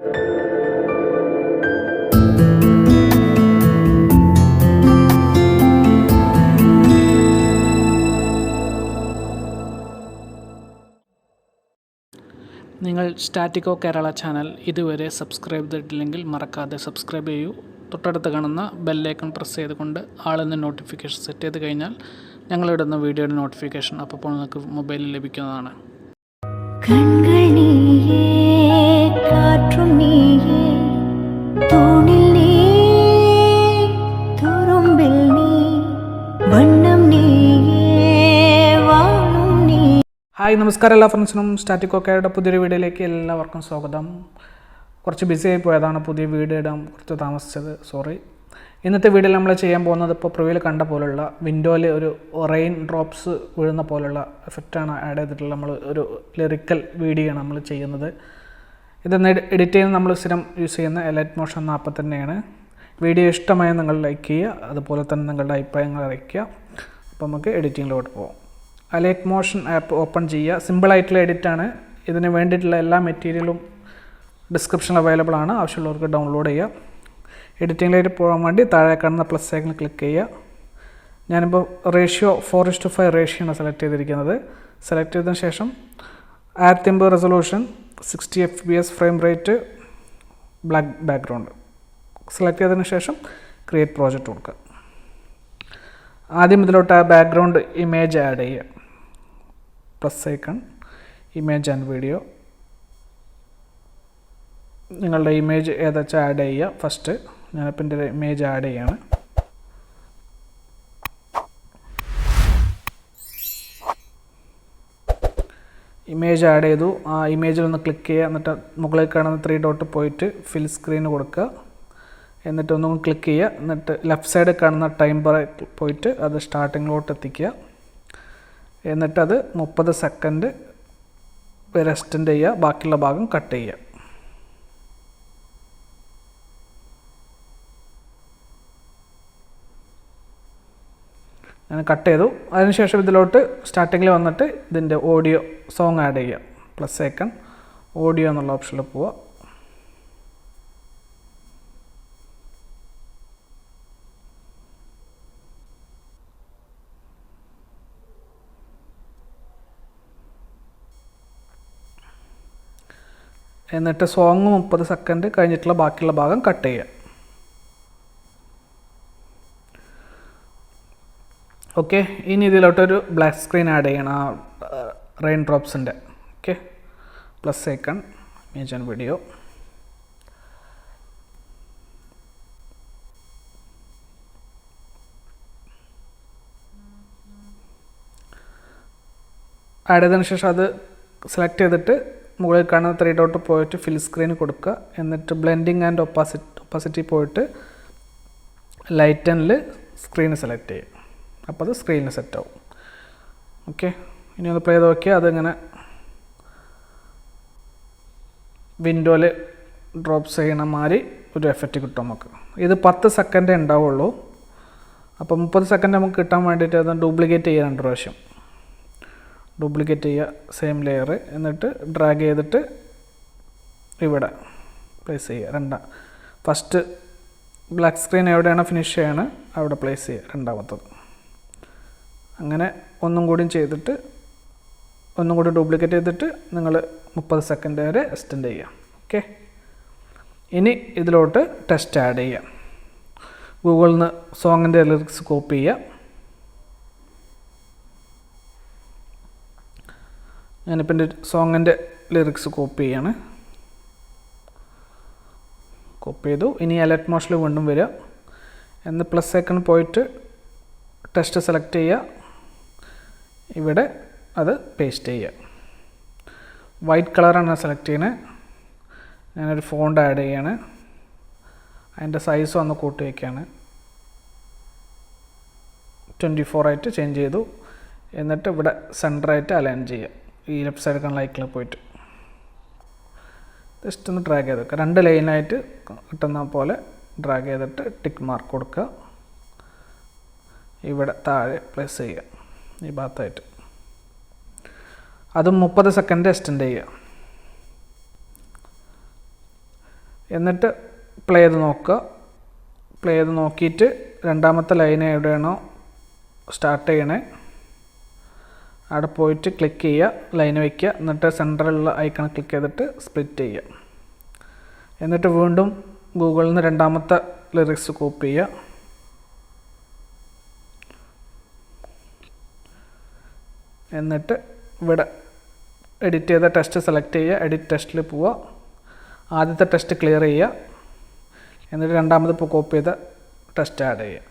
നിങ്ങൾ സ്റ്റാറ്റിക്കോ കേരള ചാനൽ ഇതുവരെ സബ്സ്ക്രൈബ് ചെയ്തിട്ടില്ലെങ്കിൽ മറക്കാതെ സബ്സ്ക്രൈബ് ചെയ്യൂ. തൊട്ടടുത്ത് കാണുന്ന ബെല്ലൈക്കൺ പ്രസ് ചെയ്തുകൊണ്ട് ആളെന്ന നോട്ടിഫിക്കേഷൻ സെറ്റ് ചെയ്ത് കഴിഞ്ഞാൽ ഞങ്ങളിടുന്ന വീഡിയോയുടെ നോട്ടിഫിക്കേഷൻ അപ്പോൾ നിങ്ങൾക്ക് മൊബൈലിൽ ലഭിക്കുന്നതാണ്. ഹായ്, നമസ്കാരം എല്ലാ ഫ്രണ്ട്സിനും. സ്റ്റാറ്റിക്കോ കേരളയുടെ പുതിയൊരു വീഡിയോയിലേക്ക് എല്ലാവർക്കും സ്വാഗതം. കുറച്ച് ബിസി ആയി പോയതാണ് പുതിയ വീഡിയോ ഇടാൻ കുറച്ച് താമസിച്ചത്, സോറി. ഇന്നത്തെ വീഡിയോയിൽ നമ്മൾ ചെയ്യാൻ പോകുന്നത് ഇപ്പോൾ പ്രിവ്യൂവിൽ കണ്ട പോലുള്ള വിൻഡോയിൽ ഒരു റെയിൻ ഡ്രോപ്സ് വീഴുന്ന പോലുള്ള എഫക്റ്റാണ് ആഡ് ചെയ്തിട്ടുള്ള നമ്മൾ ഒരു ലിറിക്കൽ വീഡിയോ ആണ് നമ്മൾ ചെയ്യുന്നത്. ഇതൊന്ന് എഡിറ്റ് ചെയ്യുന്ന നമ്മൾ സ്ഥിരം യൂസ് ചെയ്യുന്ന Alightmotion എന്ന ആപ്പ് തന്നെയാണ്. വീഡിയോ ഇഷ്ടമായ നിങ്ങൾ ലൈക്ക് ചെയ്യുക, അതുപോലെ തന്നെ നിങ്ങളുടെ അഭിപ്രായങ്ങൾ അറിയിക്കുക. അപ്പോൾ നമുക്ക് എഡിറ്റിങ്ങിലോട്ട് പോകാം. Alightmotion ആപ്പ് ഓപ്പൺ ചെയ്യുക. സിമ്പിളായിട്ടുള്ള എഡിറ്റാണ്. ഇതിന് വേണ്ടിയിട്ടുള്ള എല്ലാ മെറ്റീരിയലും ഡിസ്ക്രിപ്ഷനിൽ അവൈലബിൾ ആണ്, ആവശ്യമുള്ളവർക്ക് ഡൗൺലോഡ് ചെയ്യുക. എഡിറ്റിങ്ങിലേക്ക് പോകാൻ വേണ്ടി താഴെ കാണുന്ന പ്ലസ് ഐക്കൺ ക്ലിക്ക് ചെയ്യുക. ഞാനിപ്പോൾ റേഷ്യോ 4:5 റേഷ്യോയാണ് സെലക്ട് ചെയ്തിരിക്കുന്നത്. സെലക്ട് ചെയ്തതിന് ശേഷം 1080 resolution, 60 FPS frame rate, black background select ചെയ്തതിന് ശേഷം ക്രിയേറ്റ് പ്രോജക്റ്റ് കൊടുക്കുക. ആദ്യം ഇതിലോട്ട് ആ ബാക്ക്ഗ്രൗണ്ട് ഇമേജ് ആഡ് ചെയ്യുക. Plus icon, image and video. നിങ്ങളുടെ ഇമേജ് ഏതാച്ചാൽ ആഡ് ചെയ്യുക. ഫസ്റ്റ് ഞാനിപ്പോൾ എൻ്റെ ഇമേജ് ആഡ് ചെയ്യാണ്. ഇമേജ് ആഡ് ചെയ്തു. ആ ഇമേജിൽ ഒന്ന് ക്ലിക്ക് ചെയ്യുക. എന്നിട്ട് മുകളിൽ കാണുന്ന 3 ഡോട്ട് പോയിട്ട് ഫിൽ സ്ക്രീൻ കൊടുക്കുക. എന്നിട്ട് ഒന്നും ക്ലിക്ക് ചെയ്യുക. എന്നിട്ട് ലെഫ്റ്റ് സൈഡിൽ കാണുന്ന ടൈം ബാർ പോയിട്ട് അത് സ്റ്റാർട്ടിങ്ങിലോട്ട് എത്തിക്കുക. എന്നിട്ടത് 30 സെക്കൻഡ് വരെ എക്സ്റ്റെൻഡ് ചെയ്യുക. ബാക്കിയുള്ള ഭാഗം കട്ട് ചെയ്യുക. ഞാൻ കട്ട് ചെയ്തു. അതിനുശേഷം ഇതിലോട്ട് സ്റ്റാർട്ടിങ്ങിൽ വന്നിട്ട് ഇതിൻ്റെ ഓഡിയോ സോങ് ആഡ് ചെയ്യുക. പ്ലസ് ഐക്കൺ, ഓഡിയോ എന്നുള്ള ഓപ്ഷനിൽ പോവുക. എന്നിട്ട് സോങ് 30 സെക്കൻഡ് കഴിഞ്ഞിട്ടുള്ള ബാക്കിയുള്ള ഭാഗം കട്ട് ചെയ്യുക. ഓക്കെ, ഇനി ഇതിലോട്ടൊരു ബ്ലാക്ക് സ്ക്രീൻ ആഡ് ചെയ്യണം ആ റെയിൻ ഡ്രോപ്സിൻ്റെ. Okay, plus icon, image and video. Add ചെയ്തതിന് ശേഷം അത് സെലക്ട് ചെയ്തിട്ട് മുകളിൽ കാണുന്ന 3 ഡോട്ട് പോയിട്ട് ഫിൽ സ്ക്രീൻ കൊടുക്കുക. എന്നിട്ട് ബ്ലെൻഡിങ് ആൻഡ് ഒപ്പാസിറ്റി പോയിട്ട് ലൈറ്റനിൽ സ്ക്രീൻ സെലക്ട് ചെയ്യുക. അപ്പോൾ അത് സ്ക്രീനിൽ സെറ്റ് ആവും. ഓക്കെ, ഇനി ഒന്ന് പ്ലേ ചെയ്ത് നോക്കിയാൽ അതിങ്ങനെ വിൻഡോയിൽ ഡ്രോപ്സ് ചെയ്യണ മാതിരി ഒരു എഫക്റ്റ് കിട്ടും നമുക്ക്. ഇത് 10 സെക്കൻഡേ ഉണ്ടാവുള്ളൂ. അപ്പോൾ 30 സെക്കൻഡ് നമുക്ക് കിട്ടാൻ വേണ്ടിയിട്ട് അത് ഡ്യൂപ്ലിക്കേറ്റ് ചെയ്യുക 2 പ്രാവശ്യം. ഡ്യൂപ്ലിക്കേറ്റ് ചെയ്യുക സെയിം ലെയർ. എന്നിട്ട് ഡ്രാഗ് ചെയ്തിട്ട് ഇവിടെ പ്ലേസ് ചെയ്യുക. ഫസ്റ്റ് ബ്ലാക്ക് സ്ക്രീൻ എവിടെയാണ് ഫിനിഷ് ചെയ്യാണ് അവിടെ പ്ലേസ് ചെയ്യുക. രണ്ടാമത്തത് അങ്ങനെ ഒന്നും കൂടി ചെയ്തിട്ട് ഒന്നും കൂടി ഡ്യൂപ്ലിക്കേറ്റ് ചെയ്തിട്ട് നിങ്ങൾ 30 സെക്കൻഡ് വരെ എക്സ്റ്റെൻഡ് ചെയ്യുക. ഓക്കെ, ഇനി ഇതിലോട്ട് ടെക്സ്റ്റ് ആഡ് ചെയ്യുക. ഗൂഗിളിൽ നിന്ന് സോങ്ങിൻ്റെ ലിറിക്സ് കോപ്പി ചെയ്യുക. ഞാനിപ്പോൾ എൻ്റെ സോങ്ങിൻ്റെ ലിറിക്സ് കോപ്പി ചെയ്യാണ്. കോപ്പി ചെയ്തു. ഇനി Alightmotionൽ വീണ്ടും വരിക. എന്ന് പ്ലസ് ഐക്കൺ പോയിട്ട് ടെക്സ്റ്റ് സെലക്ട് ചെയ്യുക. ഇവിടെ അത് പേസ്റ്റ് ചെയ്യുക. വൈറ്റ് കളറാണ് സെലക്ട് ചെയ്യുന്നത്. ഞാനൊരു ഫോണ്ട് ആഡ് ചെയ്യാണ്. അതിൻ്റെ സൈസ് ഒന്ന് കൂട്ടി വയ്ക്കുകയാണ്. 24 ആയിട്ട് ചേഞ്ച് ചെയ്തു. എന്നിട്ട് ഇവിടെ സെൻറ്ററായിട്ട് അലൈൻ ചെയ്യുക. ഈ ലെഫ്റ്റ് സൈഡ് കാണുന്ന ലൈക്കിൽ പോയിട്ട് ജസ്റ്റ് ഒന്ന് ഡ്രാഗ് ചെയ്ത് വെക്കുക. 2 ലൈനായിട്ട് കിട്ടുന്ന പോലെ ഡ്രാഗ് ചെയ്തിട്ട് ടിക്ക് മാർക്ക് കൊടുക്കുക. ഇവിടെ താഴെ പ്ലേസ് ചെയ്യുക ഈ ഭാഗത്തായിട്ട്. അതും 30 സെക്കൻഡ് എക്സ്റ്റെൻഡ് ചെയ്യുക. എന്നിട്ട് പ്ലേ ചെയ്ത് നോക്കുക. പ്ലേ ചെയ്ത് നോക്കിയിട്ട് രണ്ടാമത്തെ ലൈൻ എവിടെയാണോ സ്റ്റാർട്ട് ചെയ്യണേ അവിടെ പോയിട്ട് ക്ലിക്ക് ചെയ്യുക, ലൈൻ വയ്ക്കുക. എന്നിട്ട് സെൻറ്ററിലുള്ള ഐക്കൺ ക്ലിക്ക് ചെയ്തിട്ട് സ്പ്ലിറ്റ് ചെയ്യുക. എന്നിട്ട് വീണ്ടും ഗൂഗിളിൽ നിന്ന് രണ്ടാമത്തെ ലിറിക്സ് കോപ്പി ചെയ്യുക. എന്നിട്ട് ഇവിടെ എഡിറ്റ് ചെയ്ത ടെക്സ്റ്റ് സെലക്ട് ചെയ്യുക, എഡിറ്റ് ടെക്സ്റ്റിൽ പോവുക, ആദ്യത്തെ ടെക്സ്റ്റ് ക്ലിയർ ചെയ്യുക. എന്നിട്ട് രണ്ടാമത് ഇപ്പോൾ കോപ്പി ചെയ്ത ടെക്സ്റ്റ് ആഡ് ചെയ്യുക.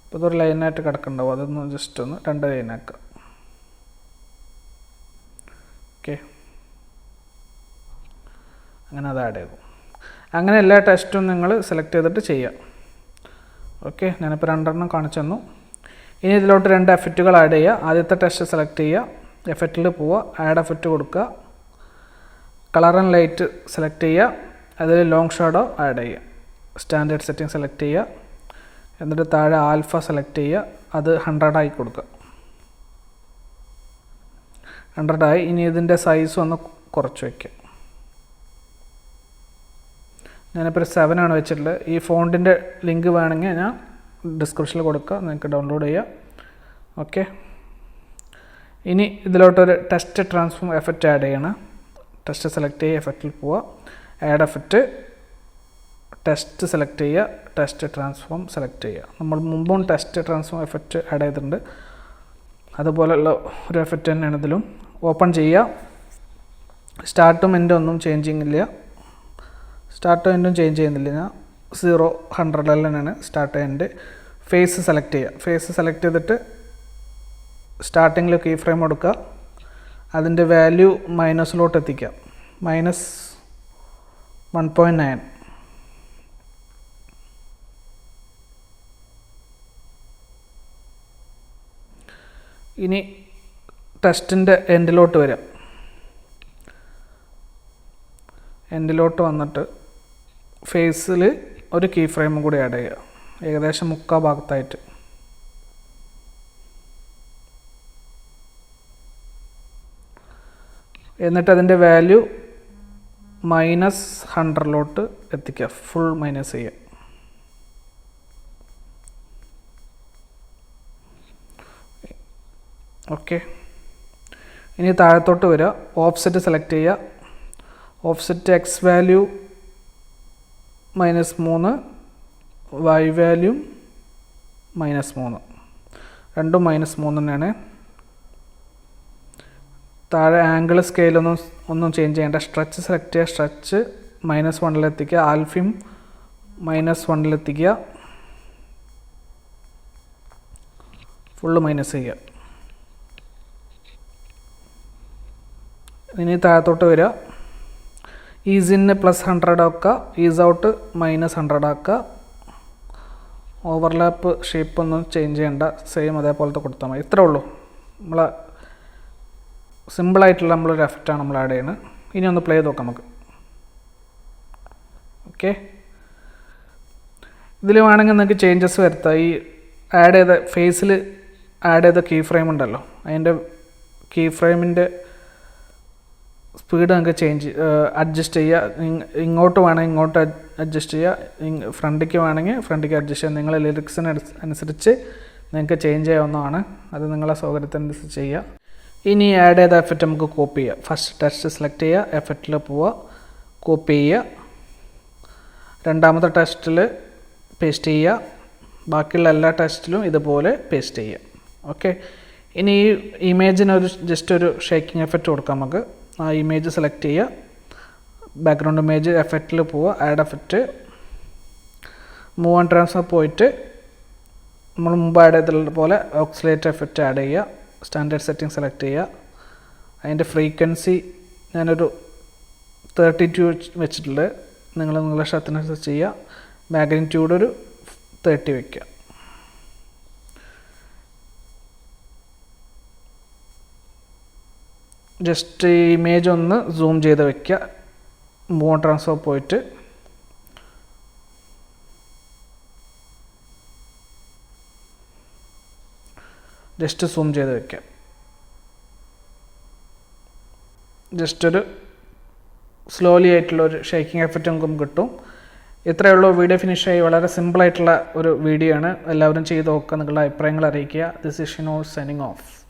ഇപ്പോൾ ഇതൊരു ലൈനായിട്ട് കിടക്കുന്നുണ്ടാവും, അതൊന്ന് ജസ്റ്റ് ഒന്ന് 2 ലൈനാക്കുക. ഓക്കെ, അങ്ങനെ അത് ആഡ് ചെയ്തു. അങ്ങനെ എല്ലാ ടെക്സ്റ്റും നിങ്ങൾ സെലക്ട് ചെയ്തിട്ട് ചെയ്യുക. ഓക്കെ, ഞാനിപ്പോൾ 2 കാണിച്ചു തന്നു. ഇനി ഇതിലോട്ട് 2 എഫക്റ്റുകൾ ആഡ് ചെയ്യുക. ആദ്യത്തെ ടെക്സ്റ്റ് സെലക്ട് ചെയ്യുക, എഫക്റ്റിൽ പോവുക, ആഡ് എഫക്റ്റ് കൊടുക്കുക, കളർ ആൻഡ് ലൈറ്റ് സെലക്ട് ചെയ്യുക, അതിൽ ലോങ് ഷാഡോ ആഡ് ചെയ്യുക, സ്റ്റാൻഡേർഡ് സെറ്റിംഗ് സെലക്ട് ചെയ്യുക. എന്നിട്ട് താഴെ ആൽഫ സെലക്ട് ചെയ്യുക, അത് 100 ആയി കൊടുക്കുക. 100 ആയി. ഇനി ഇതിൻ്റെ സൈസ് ഒന്ന് കുറച്ച് വയ്ക്കുക. ഞാനിപ്പോൾ 7 ആണ് വെച്ചിട്ടുള്ളത്. ഈ ഫോണ്ടിൻ്റെ ലിങ്ക് വേണമെങ്കിൽ ഞാൻ ഡിസ്ക്രിപ്ഷനിൽ കൊടുക്കുക, നിങ്ങൾക്ക് ഡൗൺലോഡ് ചെയ്യുക. ഓക്കെ, ഇനി ഇതിലോട്ടൊരു ടെക്സ്റ്റ് ട്രാൻസ്ഫോം എഫക്റ്റ് ആഡ് ചെയ്യണം. ടെക്സ്റ്റ് സെലക്ട് ചെയ്യുക, എഫക്റ്റിൽ പോവുക, ആഡ് എഫക്റ്റ്, ടെക്സ്റ്റ് സെലക്ട് ചെയ്യുക, ടെക്സ്റ്റ് ട്രാൻസ്ഫോം സെലക്ട് ചെയ്യുക. നമ്മൾ മുമ്പും ടെക്സ്റ്റ് ട്രാൻസ്ഫോം എഫക്റ്റ് ആഡ് ചെയ്തിട്ടുണ്ട്, അതുപോലെയുള്ള ഒരു എഫക്റ്റ് തന്നെയാണ് ഇതിലും. ഓപ്പൺ ചെയ്യുക. സ്റ്റാർട്ടും എൻഡും ഒന്നും ചേഞ്ചിങ് ഇല്ല, സ്റ്റാർട്ടും എൻഡും ചേഞ്ച് ചെയ്യുന്നില്ല. ഞാൻ 0 100 തന്നെയാണ് സ്റ്റാർട്ട് എൻഡ്. ഫേസ് സെലക്ട് ചെയ്യുക. ഫേസ് സെലക്ട് ചെയ്തിട്ട് സ്റ്റാർട്ടിങ്ങിൽ കീ ഫ്രെയിം കൊടുക്കുക, അതിൻ്റെ വാല്യൂ മൈനസിലോട്ട് എത്തിക്കുക, -1.9. ഇനി ടെക്സ്റ്റിൻ്റെ എൻഡിലോട്ട് വരിക. എൻഡിലോട്ട് വന്നിട്ട് ഫേസിൽ ഒരു കീ ഫ്രെയിമും കൂടി ആഡ് ചെയ്യുക, ഏകദേശം 3/4 ഭാഗത്തായിട്ട്. എന്നിട്ട് അതിൻ്റെ വാല്യൂ -100 എത്തിക്കുക, ഫുൾ മൈനസ് ചെയ്യുക. ഓക്കെ, ഇനി താഴത്തോട്ട് വരിക, ഓഫ്സെറ്റ് സെലക്ട് ചെയ്യുക. Offset X value -3, Y value -3, രണ്ടും -3 തന്നെയാണ്. താഴെ ആംഗിൾ സ്കെയിലൊന്നും ചേഞ്ച് ചെയ്യേണ്ട. സ്ട്രെച്ച് സെലക്ട് ചെയ്യുക, സ്ട്രെച്ച് -1 എത്തിക്കുക, ആൽഫയും -1 എത്തിക്കുക, ഫുള്ള് മൈനസ് ചെയ്യുക. ഇനി താഴത്തോട്ട് വരിക, ഈസ് ഇൻ +100 ആക്കുക, ഈസ് ഔട്ട് -100 ആക്കുക. ഓവർലാപ്പ് ഷേപ്പ് ഒന്നും ചേഞ്ച് ചെയ്യേണ്ട, സെയിം അതേപോലത്തെ കൊടുത്താൽ മതി. ഇത്രേ ഉള്ളൂ. നമ്മളെ സിമ്പിളായിട്ടുള്ള നമ്മളൊരു എഫക്റ്റാണ് നമ്മൾ ആഡ് ചെയ്യുന്നത്. ഇനി ഒന്ന് പ്ലേ ചെയ്ത് നോക്കാം നമുക്ക്. ഓക്കെ, ഇതിൽ വേണമെങ്കിൽ നിങ്ങൾക്ക് ചേഞ്ചസ് വരുത്താം. ഈ ആഡ് ചെയ്ത ഫേസിൽ ആഡ് ചെയ്ത കീ ഫ്രെയിം ഉണ്ടല്ലോ, അതിൻ്റെ കീ ഫ്രെയിമിൻ്റെ സ്പീഡ് നിങ്ങൾക്ക് അഡ്ജസ്റ്റ് ചെയ്യുക. ഇങ്ങോട്ട് വേണമെങ്കിൽ ഇങ്ങോട്ട് അഡ്ജസ്റ്റ് ചെയ്യുക, ഫ്രണ്ടിലേക്ക് വേണമെങ്കിൽ ഫ്രണ്ടിലേക്ക് അഡ്ജസ്റ്റ് ചെയ്യുക. നിങ്ങളെ ലിറിക്സിന് അനുസരിച്ച് നിങ്ങൾക്ക് ചേഞ്ച് ചെയ്യാവുന്നതാണ്, അത് നിങ്ങളെ സൗകര്യത്തിനനുസരിച്ച് ചെയ്യുക. ഇനി ആഡ് ചെയ്ത എഫക്റ്റ് നമുക്ക് കോപ്പി ചെയ്യുക. ഫസ്റ്റ് ടെക്സ്റ്റ് സെലക്ട് ചെയ്യുക, എഫക്റ്റിൽ പോവുക, കോപ്പി ചെയ്യുക, രണ്ടാമത്തെ ടെക്സ്റ്റിൽ പേസ്റ്റ് ചെയ്യുക, ബാക്കിയുള്ള എല്ലാ ടെക്സ്റ്റിലും ഇതുപോലെ പേസ്റ്റ് ചെയ്യുക. ഓക്കെ, ഇനി ഈ ഇമേജിനൊരു ജസ്റ്റ് ഒരു ഷേക്കിംഗ് എഫക്റ്റ് കൊടുക്കാം നമുക്ക്. ആ ഇമേജ് സെലക്ട് ചെയ്യുക, ബാക്ക്ഗ്രൗണ്ട് ഇമേജ്, എഫക്റ്റിൽ പോവുക, add effect, move and transfer പോയിട്ട് നമ്മൾ മുമ്പ് ആഡ് ചെയ്തിട്ടുള്ള പോലെ ഓക്സിലേറ്റ് എഫക്റ്റ് ആഡ് ചെയ്യുക, സ്റ്റാൻഡേർഡ് സെറ്റിംഗ് സെലക്ട് ചെയ്യുക, അതിൻ്റെ ഫ്രീക്വൻസി ഞാനൊരു 32 വെച്ചിട്ടുള്ളത്, നിങ്ങളുടെ ഇഷ്ടത്തിനനുസരിച്ച് ചെയ്യുക. മാഗ്നിറ്റ്യൂഡ് ഒരു 30 വയ്ക്കുക. ജസ്റ്റ് ഇമേജ് ഒന്ന് സൂം ചെയ്ത് വയ്ക്കുക, മൂവ് ട്രാൻസ്ഫർ പോയിട്ട് ജസ്റ്റ് സൂം ചെയ്ത് വയ്ക്കുക. ജസ്റ്റ് ഒരു സ്ലോലി ആയിട്ടുള്ള ഒരു ഷേക്കിംഗ് എഫക്റ്റ് നമുക്കും കിട്ടും. ഇത്രയേ ഉള്ളൂ. വീഡിയോ ഫിനിഷായി. വളരെ സിമ്പിളായിട്ടുള്ള ഒരു വീഡിയോ ആണ്. എല്ലാവരും ചെയ്ത് നോക്കുക. നിങ്ങളുടെ അഭിപ്രായങ്ങൾ അറിയിക്കുക. This is Shino signing off.